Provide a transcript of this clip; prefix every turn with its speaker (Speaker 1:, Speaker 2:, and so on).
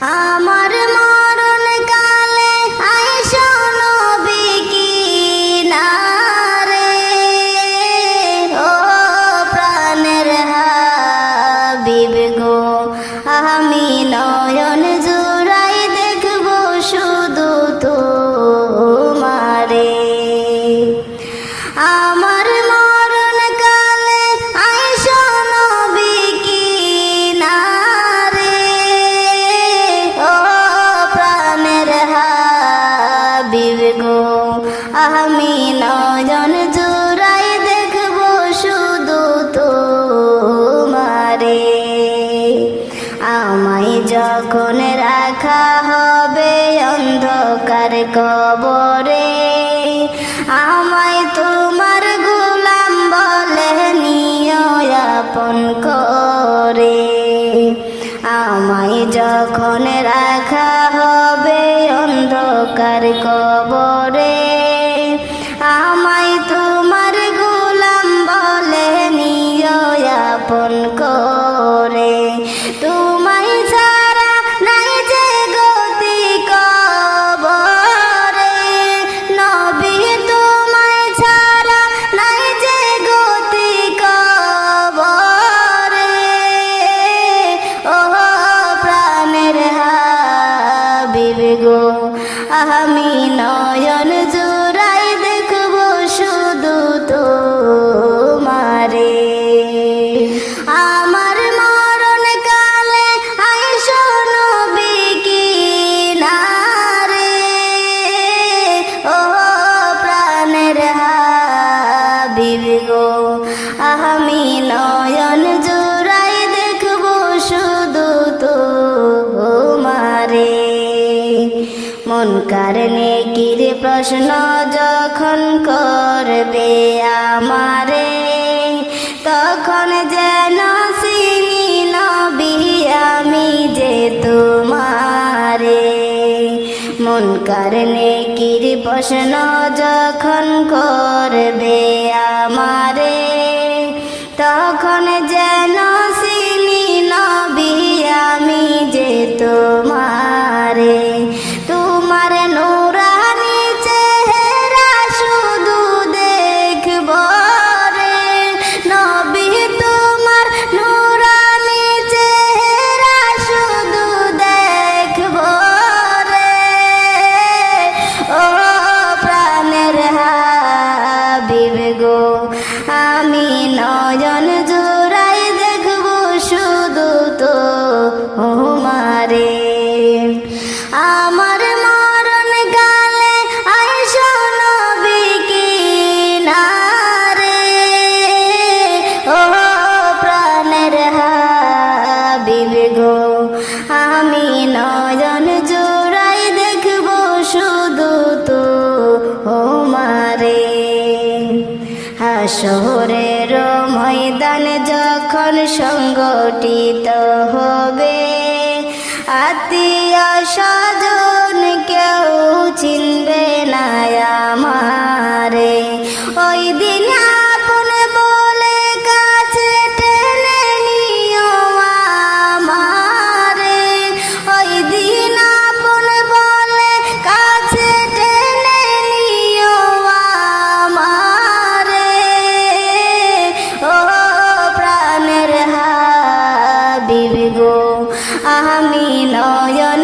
Speaker 1: আমার মরণ কালে আইসো নবী কিনারে, ও প্রাণের হাবিব গো, আমি নয়ন জুড়াই দেখব শুধু তোমারে। আমার মরণ কালে আইসো নবী কিনারে, ও প্রাণের হাবিব গো, আমি নয়ন জুড়াই দেখব শুধু তোমারে। আমায় যখন রাখা হবে অন্ধকার কবরে, আমায় তোমার গোলাম বলে নিও আপন করে। আমায় যখন রাখা হবে অন্ধকার কবরে, আমায় তোমার গোলাম বলে নিও আপন করে। তোমায় ছাড়া নাই যে গতি কবরে, নবী তোমায় ছাড়া নাই যে গতি কবরে, ও প্রাণের হাবিব গো, আমি নয়ন জুড়াই দেখব শুধু তোমারে। আমার মরণ কালে আইসো নবী কিনারে, ও প্রাণের হাবিব গো, আমি নয়ন জুড়াই দেখব শুধু তোমারে। মুনকার নেকির প্রশ্ন যখন করবে আমারে, তখন যেন চিনি নবী আমি যে তোমারে। মুনকার নেকির প্রশ্ন যখন করবে আমারে, তখন যেন চিনি নবী আমি যে তোমারে। তোমার নূরানি চেহারা শুধু দেখব রে, নবী তোমার নূরানি চেহারা শুধু দেখব রে, ও প্রাণের হাবিব গো, আমি নয়ন জুড়াই দেখব শুধু তোমারে। আমার মরণ কালে আইসো নবী কিনারে, ও প্রাণের হাবিব গো, আমি নয়ন জুড়াই দেখব শুধু তোমারে। হাসরের ময়দান যখন সংগঠিত হবে, আত্মীয় স্বজন কেউ চিনবে না আমারে। ওই দিন আপন বলে কাছে টেনে নিও আমারে, ওই দিন আপন বলে কাছে টেনে নিও আমারে, ও প্রাণের হাবিব গো, আমি নয়ন